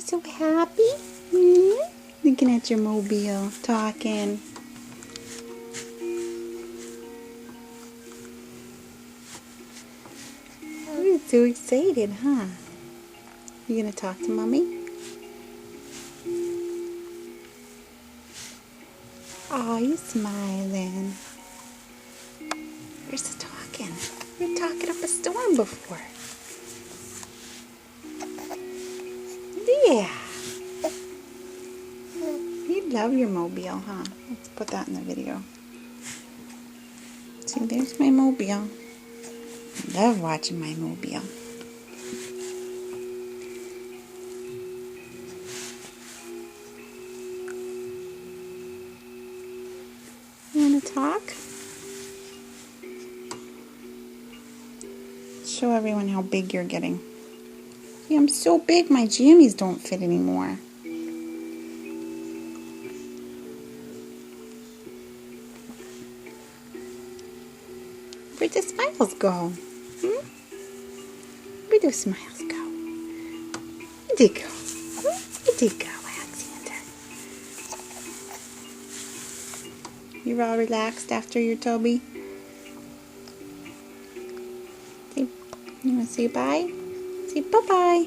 so happy? Looking at your mobile, talking. You're so excited, huh? You gonna talk to Mommy? Oh, you smiling. Where's the talking? You were talking up a storm before. Yeah. You love your mobile, huh? Let's put that in the video. See, there's my mobile. I love watching my mobile. You want to talk? Show everyone how big you're getting. See, I'm so big my jammies don't fit anymore. Where'd the smiles go? Where'd those smiles go? Where'd they go? Where'd they go, Alexander? You're all relaxed after your Toby? You want to say bye? Say bye-bye.